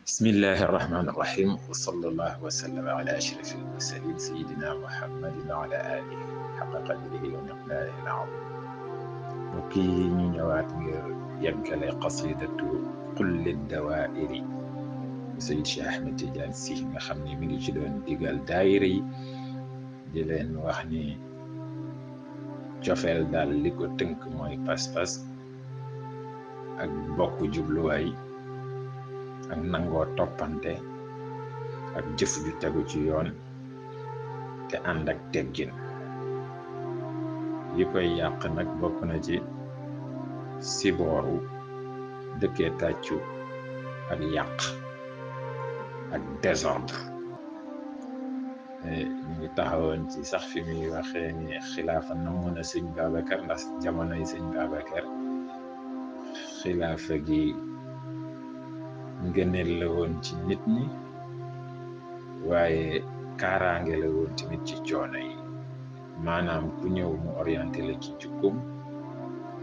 بسم الله الرحمن الرحيم وصلى الله وسلم على أشرف المرسلين سيدنا محمد وعلى آله حق قدره ومقداره العظيم وكي نيوات غير يقل قصيدة كل الدوائر سيد شيخ أحمد تيجان سي nga xamni mi ngi ci doon digal daayira yi di leen wax ni cofeel daal li ko tënk mooy pas-pas ak bokk jubluwaay ak nangoo toppante ak jëf ju tegu ci yoon te ànd ak teggin yi koy yàq nag bokk na ci sibooru dëkkee tàccu ak yàq ak désordre ñu ngi taxawoon ci sax fi muy waxee ni xilaafa namm na sëñ Babacar ndax jamonoy sëñ Babacar xilaafa gi ngëneel la woon ci nit ñi waaye kaaraange la woon tamit ci coono yi maanaam ku ñëw mu orienté la ci jukkum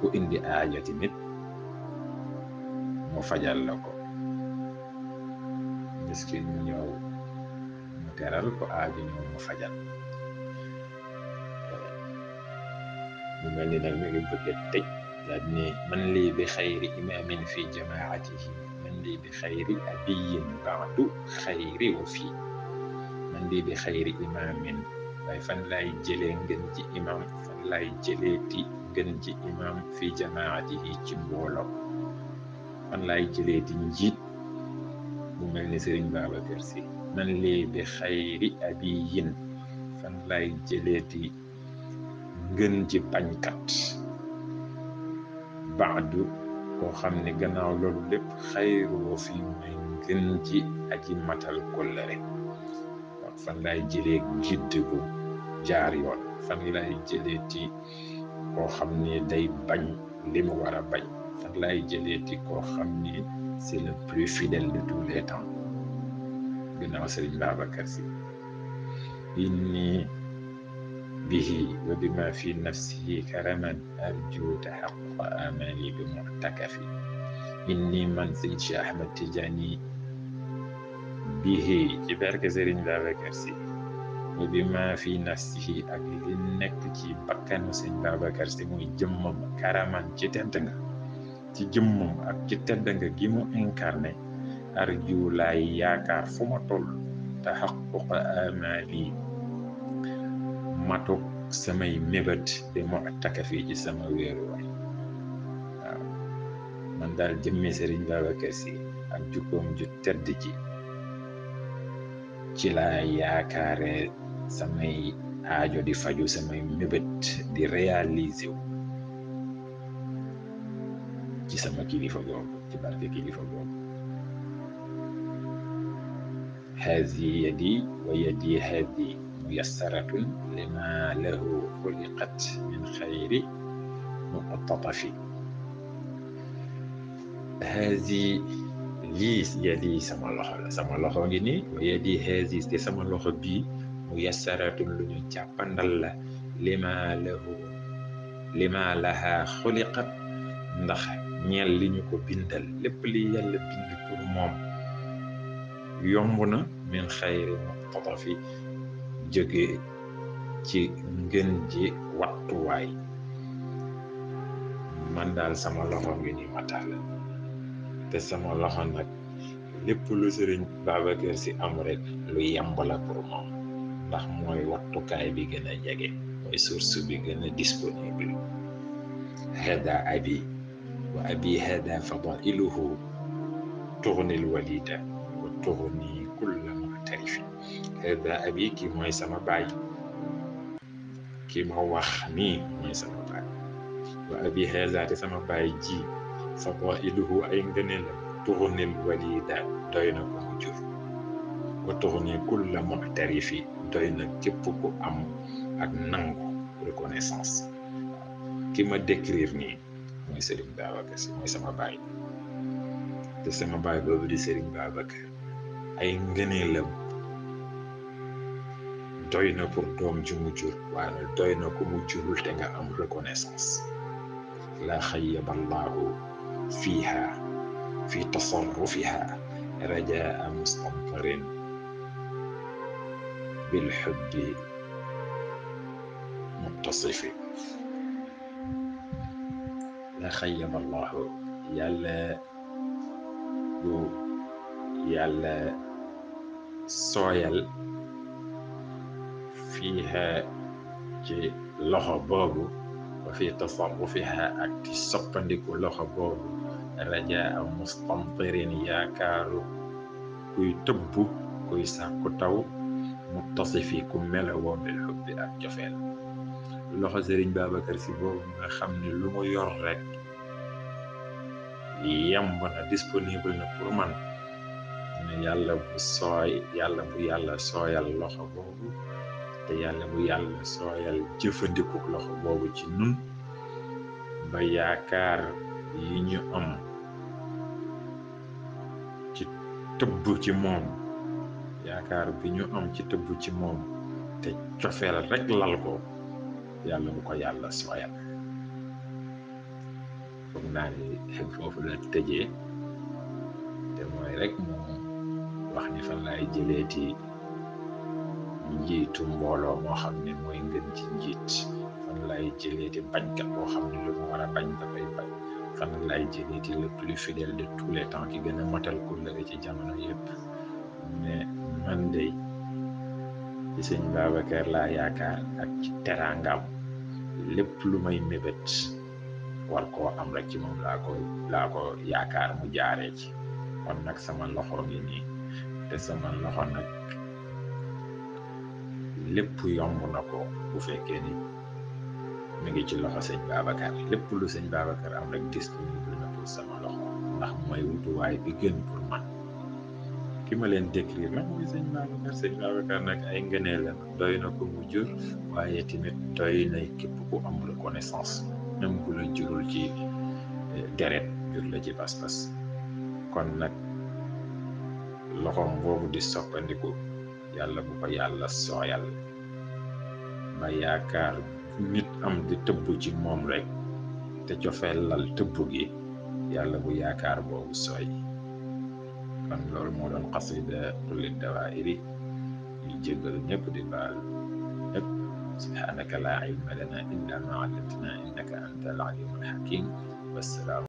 ku indi aajo tamit mu fajal la ko miskin ñu ñëw mu teral ko aajo ñëw mu fajal mu mel ni nag mi ngi bëgg a tëj daal ni man lii bi xayri imaamin fi jamaatihi man lii bi xayri abiyin baadu xayri wa fii man lii bi xayri imaamin waaye fan laay jëlee ngën ji imam fan laay jëlee ti ngën ji imam fi jamaatihi ci mbooloo fan laay jëlee ti njiit bu mel ni Sëriñ Babacar Si man lii bi xayri abiyin fan laay jëlee ti ngën ji bañkat baadu koo xam ne gannaaw loolu lépp xayru wa fii mooy ngën ji aji matal kóllëre fan laay jëlee gidd bu jaar yoon fan laay jëlee ti koo xam ne day bañ li mu war a bañ fan laay jëlee ti koo xam ne c'est le plus fidèle de tous les temps gannaaw Sëriñ Babacar Si inni bihi wa bima fi nafsihi karaman arju tahaqqa amali bi mu'takafi inni man Seydi Cheikh Ahmed Tidiane bihi ci barke Sëriñ Babacar Si wa bima fi nafsihi ak li nekk ci bakkanu Sëriñ Babacar Si muy jëmmam karaman ci tedd nga ci jëmmam ak ci tedd nga gi mu incarné arju laay yaakaar fu ma toll tahaqquqa amali matuk samay mébét de mu'takafi ci sama wéeruwaay waaw man daal jëmmi Sëriñ Babacar Si ak jukkoom ju tedd ji ci laa yaakaare samay aajo di faju samay mébét di réaliser wu ci sama kilifa googu ci barke kilifa googu hazi yadi wa yadi hadi muyassaratun lima lahu xuliqat min xayri muqtatafi hazi lii yadi sama loxo la sama loxo ngi nii wa yadi hazi te sama loxo bii muyassaratun lu ñu jàppandal la lima laha xuliqat ndax ñeel li ñu ko bindal lépp li yàlla bind pour moom yomb na min xayri muqtatafi jóge ci ngën ji wattuwaay man daal sama loxo ngi ni mataal te sama loxo nag lépp lu Sëriñ Babacar Si am rek lu yemb la pour moom ndax mooy wattukaay bi gën a jege mooy source bi gën a disponible hada abi wa abi hada fadailuhu tughni alwalida wa tughni kulla mu'tarifin hada abi ki mooy sama baay ki ma wax nii mooy sama baay wa abi hada te sama baay ji fadailuhu ay ngëneelam tughni alwalida doy na ko mu jur wa tughni kulla mu'tarifi doy na képp ku am ak nangu reconnaissance ki ma décrire nii mooy Sëriñ Babacar Si mooy sama baay te sama baay boobu di Sëriñ Babacar ay ngëneelam doy na pour doom ju mu jur waaye doy na ko mu jurul te nga am reconnaissance la xayyaba allahu fiiha fi tasarrufiha رجاء مستمطر بالحب متصف. لا خيب الله يلا bu yàlla sooyal fiiha ci loxo boobu wa fi tasarrufiha ak ci soppandiku loxo boobu rajaa mustamtirin yaakaaru kuy tëbbu kuy sàkku taw muttasifi ku melawoo bil xubbi ak cofeel. loxo Sëriñ Babacar Si boobu nga xam ne lu mu yor rek yemb na disponible na pour man ne yàlla bu yàlla sooyal loxo boobu te yàlla bu yàlla sooyal jëfandiku loxo boobu ci nun ba yaakaar yi ñu am ci tëbb ci moom yaakaar bi ñu am ci tëbb ci moom te cofeel rek lal ko yàlla bu ko yàlla sooyal. foog naa ni foofu la tëjee te mooy rek moom wax ni fan laay jëleeti njiitu mbooloo moo xam ne mooy ngën ci njiit, fan laay jëleeti bañkat boo xam ne lu mu war a bañ dafay bañ, fan laay jëleeti le plus fidèle de tous les temps ki gën a matal kóllëre ci jamono yëpp. mais man de ci sëñ Babacar laa yaakaar ak ci teraangam lépp lu may mébét war koo am rek ci moom laa ko yaakaar mu jaaree ci. kon nag sama loxo ngi nii te sama loxo nag lépp yomb na ko bu fekkee ni mi ngi ci loxo sëñ Babacar. lépp lu sëñ Babacar am rek disponible na pour sama loxo ndax mooy wutuwaay bi gën pour man. ki ma leen décrire nag mooy sëñ Babacar. sëñ Babacar nag ay ngëneel la doy na ko mu jur waaye tamit doy na képp ku am reconnaissance même bu la jurul ci deret jur la ci pas-pas. kon nag loxoom boobu di soppandiku yàlla bu ko yàlla sooyal ba yaakaar nit am di tëbb ci moom rek te cofeel lal tëbb gi yàlla bu yaakaar boobu sooy. kon loolu moo doon xasida Tulli Dawaa'iri yi jéggal ñëpp di baal ñëpp. subhaanaka laa ilma lanaa illaa maa allamtanaa innaka anta al-aliimul hakiim. wassalaamu